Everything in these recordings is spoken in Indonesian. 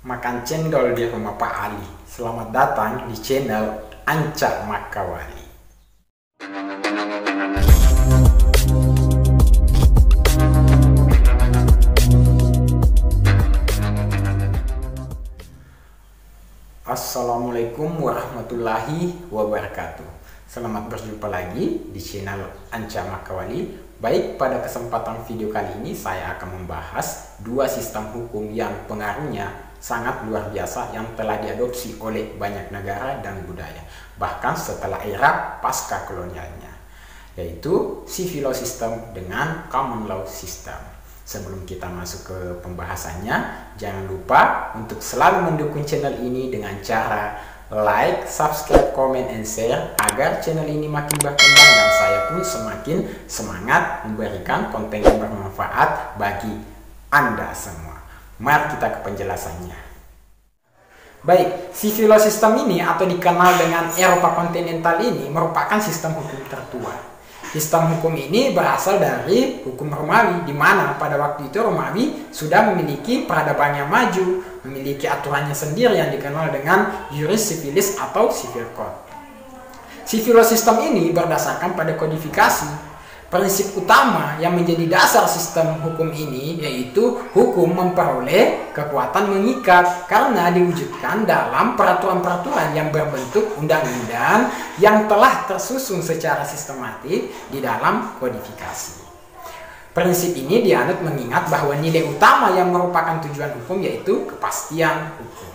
Makan cendol di rumah Pak Ali. Selamat datang di channel Anca Makawali. Assalamualaikum warahmatullahi wabarakatuh. Selamat berjumpa lagi di channel Anca Makawali. Baik, pada kesempatan video kali ini saya akan membahas dua sistem hukum yang pengaruhnya sangat luar biasa yang telah diadopsi oleh banyak negara dan budaya, bahkan setelah era pasca kolonialnya, yaitu civil law system dengan common law system. Sebelum kita masuk ke pembahasannya, jangan lupa untuk selalu mendukung channel ini dengan cara like, subscribe, comment, and share agar channel ini makin berkembang dan saya pun semakin semangat memberikan konten yang bermanfaat bagi Anda semua. Mari kita ke penjelasannya. Baik, civil law system ini atau dikenal dengan Eropa kontinental ini merupakan sistem hukum tertua. Sistem hukum ini berasal dari hukum Romawi, di mana pada waktu itu Romawi sudah memiliki peradaban yang maju, memiliki aturannya sendiri yang dikenal dengan juris civilis atau civil code. Civil law system ini berdasarkan pada kodifikasi. Prinsip utama yang menjadi dasar sistem hukum ini yaitu hukum memperoleh kekuatan mengikat karena diwujudkan dalam peraturan-peraturan yang berbentuk undang-undang yang telah tersusun secara sistematik di dalam kodifikasi. Prinsip ini dianut mengingat bahwa nilai utama yang merupakan tujuan hukum yaitu kepastian hukum.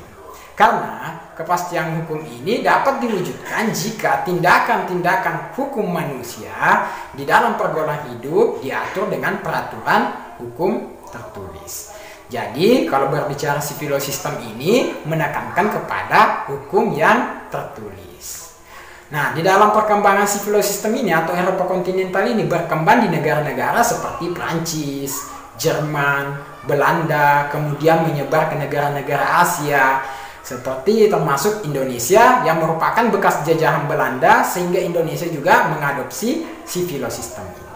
Karena kepastian hukum ini dapat diwujudkan jika tindakan-tindakan hukum manusia di dalam pergaulan hidup diatur dengan peraturan hukum tertulis. Jadi, kalau berbicara civil law system ini menekankan kepada hukum yang tertulis. Nah, di dalam perkembangan civil law system ini atau Eropa kontinental ini berkembang di negara-negara seperti Prancis, Jerman, Belanda, kemudian menyebar ke negara-negara Asia, seperti termasuk Indonesia yang merupakan bekas jajahan Belanda, sehingga Indonesia juga mengadopsi civil law system ini.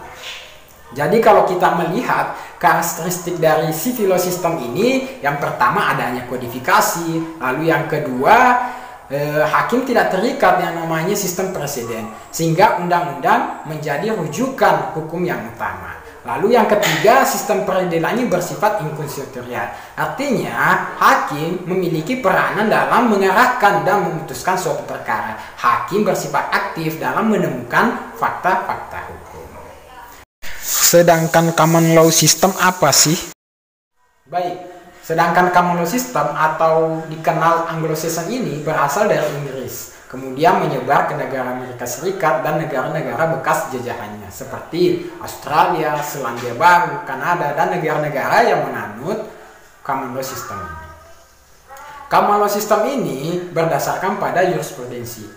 Jadi kalau kita melihat karakteristik dari civil law system ini, yang pertama adanya kodifikasi, lalu yang kedua hakim tidak terikat yang namanya sistem presiden, sehingga undang-undang menjadi rujukan hukum yang utama. Lalu yang ketiga, sistem peradilannya bersifat inkuisitorial. Artinya, hakim memiliki peranan dalam mengarahkan dan memutuskan suatu perkara. Hakim bersifat aktif dalam menemukan fakta-fakta hukum. Sedangkan common law system apa sih? Baik, sedangkan common law system atau dikenal Anglo-Saxon ini berasal dari Inggris. Kemudian menyebar ke negara Amerika Serikat dan negara-negara bekas jajahannya seperti Australia, Selandia Baru, Kanada, dan negara-negara yang menganut common law system ini. Common law system ini berdasarkan pada jurisprudensi.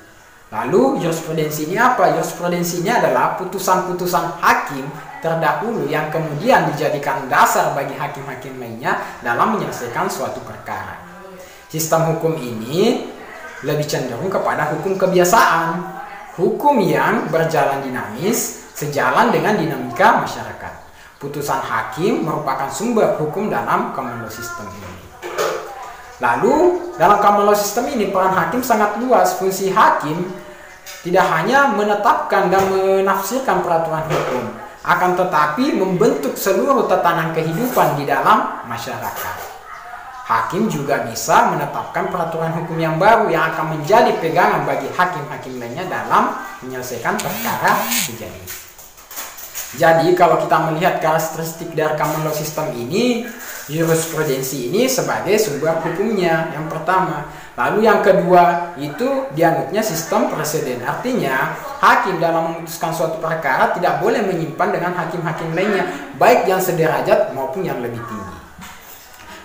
Lalu jurisprudensi ini apa? Jurisprudensi ini adalah putusan-putusan hakim terdahulu yang kemudian dijadikan dasar bagi hakim-hakim lainnya dalam menyelesaikan suatu perkara. Sistem hukum ini lebih cenderung kepada hukum kebiasaan, hukum yang berjalan dinamis sejalan dengan dinamika masyarakat. Putusan hakim merupakan sumber hukum dalam common law system ini. Lalu dalam common law system ini peran hakim sangat luas. Fungsi hakim tidak hanya menetapkan dan menafsirkan peraturan hukum, akan tetapi membentuk seluruh tatanan kehidupan di dalam masyarakat. Hakim juga bisa menetapkan peraturan hukum yang baru yang akan menjadi pegangan bagi hakim-hakim lainnya dalam menyelesaikan perkara sejenis. Jadi kalau kita melihat karakteristik dari common law system ini, jurisprudensi ini sebagai sumber hukumnya yang pertama. Lalu yang kedua itu dianutnya sistem preseden. Artinya hakim dalam memutuskan suatu perkara tidak boleh menyimpan dengan hakim-hakim lainnya, baik yang sederajat maupun yang lebih tinggi.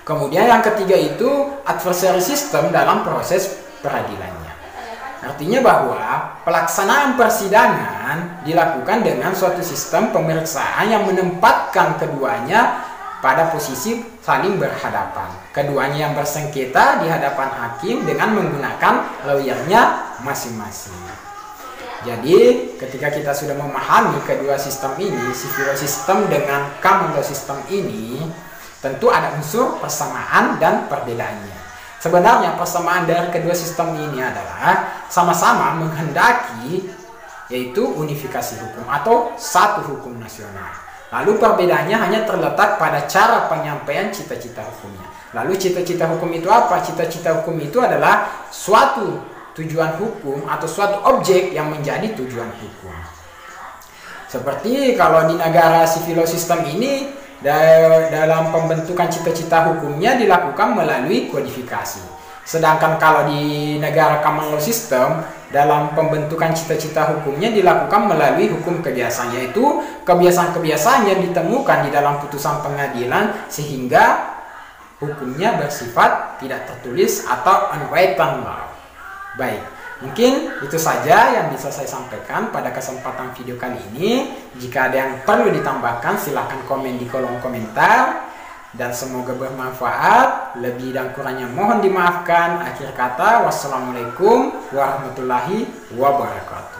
Kemudian yang ketiga itu adversary system dalam proses peradilannya. Artinya bahwa pelaksanaan persidangan dilakukan dengan suatu sistem pemeriksaan yang menempatkan keduanya pada posisi saling berhadapan. Keduanya yang bersengketa di hadapan hakim dengan menggunakan lawyernya masing-masing. Jadi ketika kita sudah memahami kedua sistem ini, civil law system dengan common law system ini, tentu ada unsur persamaan dan perbedaannya. Sebenarnya persamaan dari kedua sistem ini adalah sama-sama menghendaki yaitu unifikasi hukum atau satu hukum nasional. Lalu perbedaannya hanya terletak pada cara penyampaian cita-cita hukumnya. Lalu cita-cita hukum itu apa? Cita-cita hukum itu adalah suatu tujuan hukum atau suatu objek yang menjadi tujuan hukum. Seperti kalau di negara civil law system ini, dalam pembentukan cita-cita hukumnya dilakukan melalui kodifikasi. Sedangkan kalau di negara common law system, dalam pembentukan cita-cita hukumnya dilakukan melalui hukum kebiasaan, yaitu kebiasaan-kebiasaan yang ditemukan di dalam putusan pengadilan sehingga hukumnya bersifat tidak tertulis atau unwritten law. Baik, mungkin itu saja yang bisa saya sampaikan pada kesempatan video kali ini. Jika ada yang perlu ditambahkan, silahkan komen di kolom komentar. Dan semoga bermanfaat. Lebih dan kurangnya mohon dimaafkan. Akhir kata, wassalamualaikum warahmatullahi wabarakatuh.